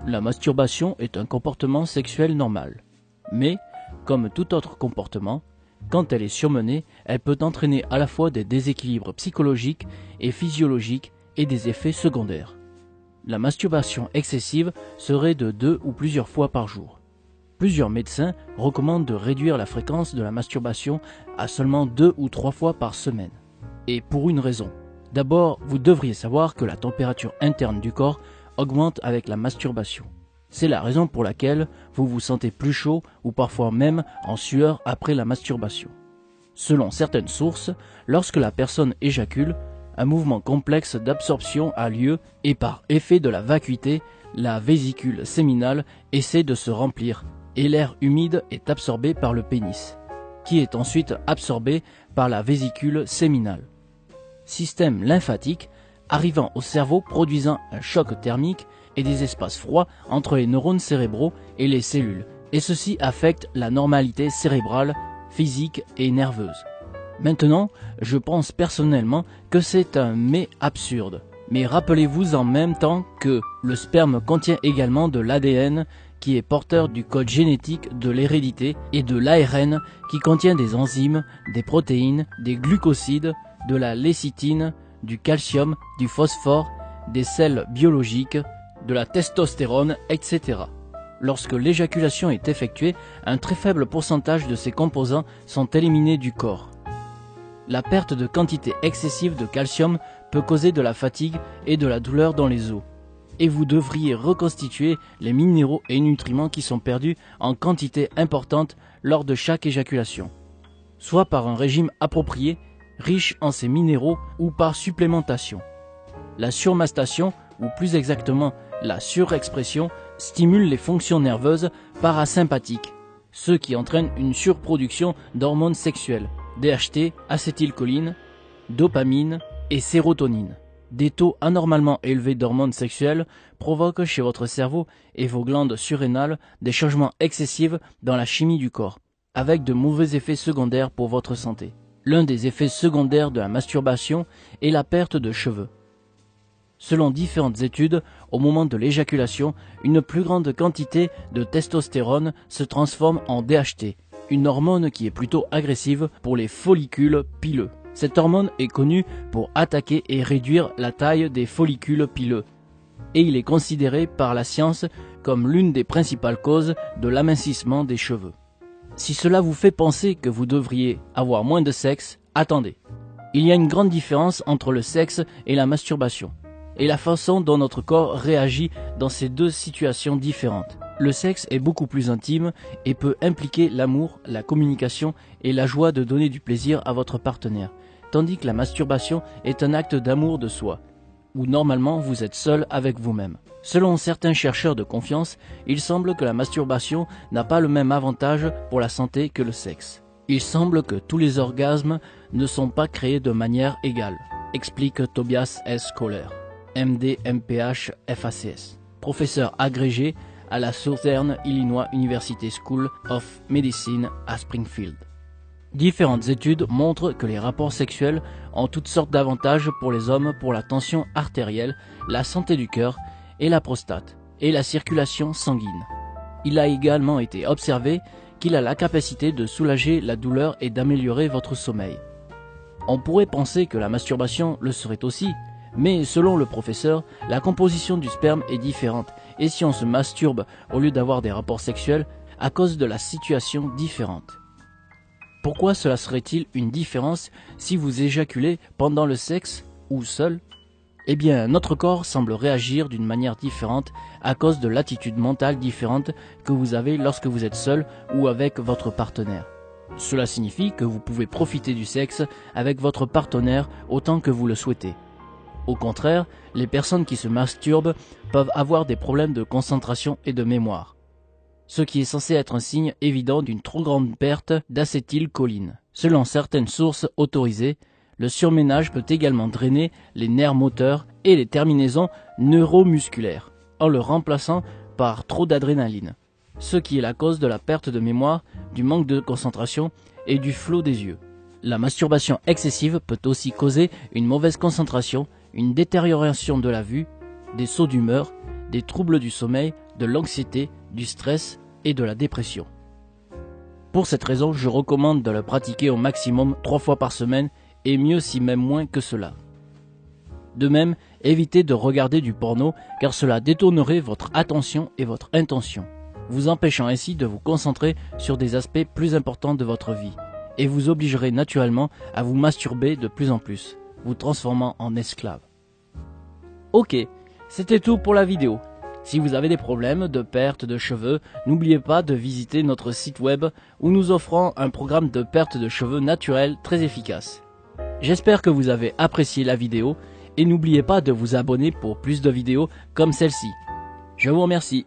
La masturbation est un comportement sexuel normal. Mais, comme tout autre comportement, quand elle est surmenée, elle peut entraîner à la fois des déséquilibres psychologiques et physiologiques et des effets secondaires. La masturbation excessive serait de 2 ou plusieurs fois par jour. Plusieurs médecins recommandent de réduire la fréquence de la masturbation à seulement 2 ou 3 fois par semaine. Et pour une raison. D'abord, vous devriez savoir que la température interne du corps augmente avec la masturbation. C'est la raison pour laquelle vous vous sentez plus chaud ou parfois même en sueur après la masturbation. Selon certaines sources, lorsque la personne éjacule, un mouvement complexe d'absorption a lieu et par effet de la vacuité, la vésicule séminale essaie de se remplir et l'air humide est absorbé par le pénis, qui est ensuite absorbé par la vésicule séminale. Système lymphatique arrivant au cerveau produisant un choc thermique et des espaces froids entre les neurones cérébraux et les cellules, et ceci affecte la normalité cérébrale, physique et nerveuse. Maintenant, je pense personnellement que c'est un mais absurde. Mais rappelez-vous en même temps que le sperme contient également de l'ADN qui est porteur du code génétique de l'hérédité et de l'ARN qui contient des enzymes, des protéines, des glucosides, de la lécithine, du calcium, du phosphore, des sels biologiques, de la testostérone, etc. Lorsque l'éjaculation est effectuée, un très faible pourcentage de ces composants sont éliminés du corps. La perte de quantité excessive de calcium peut causer de la fatigue et de la douleur dans les os. Et vous devriez reconstituer les minéraux et nutriments qui sont perdus en quantité importante lors de chaque éjaculation, soit par un régime approprié, riche en ces minéraux ou par supplémentation. La surmastation, ou plus exactement la surexpression, stimule les fonctions nerveuses parasympathiques, ce qui entraîne une surproduction d'hormones sexuelles, DHT, acétylcholine, dopamine et sérotonine. Des taux anormalement élevés d'hormones sexuelles provoquent chez votre cerveau et vos glandes surrénales des changements excessifs dans la chimie du corps, avec de mauvais effets secondaires pour votre santé. L'un des effets secondaires de la masturbation est la perte de cheveux. Selon différentes études, au moment de l'éjaculation, une plus grande quantité de testostérone se transforme en DHT, une hormone qui est plutôt agressive pour les follicules pileux. Cette hormone est connue pour attaquer et réduire la taille des follicules pileux, et il est considéré par la science comme l'une des principales causes de l'amincissement des cheveux. Si cela vous fait penser que vous devriez avoir moins de sexe, attendez. Il y a une grande différence entre le sexe et la masturbation, et la façon dont notre corps réagit dans ces deux situations différentes. Le sexe est beaucoup plus intime et peut impliquer l'amour, la communication et la joie de donner du plaisir à votre partenaire, tandis que la masturbation est un acte d'amour de soi, où normalement vous êtes seul avec vous-même. Selon certains chercheurs de confiance, il semble que la masturbation n'a pas le même avantage pour la santé que le sexe. Il semble que tous les orgasmes ne sont pas créés de manière égale, explique Tobias S. Kohler, MD, MPH, FACS, professeur agrégé à la Southern Illinois University School of Medicine à Springfield. Différentes études montrent que les rapports sexuels ont toutes sortes d'avantages pour les hommes pour la tension artérielle, la santé du cœur et la prostate, et la circulation sanguine. Il a également été observé qu'il a la capacité de soulager la douleur et d'améliorer votre sommeil. On pourrait penser que la masturbation le serait aussi, mais selon le professeur, la composition du sperme est différente, et si on se masturbe au lieu d'avoir des rapports sexuels, à cause de la situation différente. Pourquoi cela serait-il une différence si vous éjaculez pendant le sexe ou seul ? Eh bien, notre corps semble réagir d'une manière différente à cause de l'attitude mentale différente que vous avez lorsque vous êtes seul ou avec votre partenaire. Cela signifie que vous pouvez profiter du sexe avec votre partenaire autant que vous le souhaitez. Au contraire, les personnes qui se masturbent peuvent avoir des problèmes de concentration et de mémoire, ce qui est censé être un signe évident d'une trop grande perte d'acétylcholine. Selon certaines sources autorisées, le surménage peut également drainer les nerfs moteurs et les terminaisons neuromusculaires, en le remplaçant par trop d'adrénaline, ce qui est la cause de la perte de mémoire, du manque de concentration et du flot des yeux. La masturbation excessive peut aussi causer une mauvaise concentration, une détérioration de la vue, des sauts d'humeur, des troubles du sommeil, de l'anxiété, du stress et de la dépression. Pour cette raison, je recommande de le pratiquer au maximum 3 fois par semaine et mieux si même moins que cela. De même, évitez de regarder du porno car cela détournerait votre attention et votre intention, vous empêchant ainsi de vous concentrer sur des aspects plus importants de votre vie et vous obligerez naturellement à vous masturber de plus en plus, vous transformant en esclave. Ok, c'était tout pour la vidéo. Si vous avez des problèmes de perte de cheveux, n'oubliez pas de visiter notre site web où nous offrons un programme de perte de cheveux naturel très efficace. J'espère que vous avez apprécié la vidéo et n'oubliez pas de vous abonner pour plus de vidéos comme celle-ci. Je vous remercie.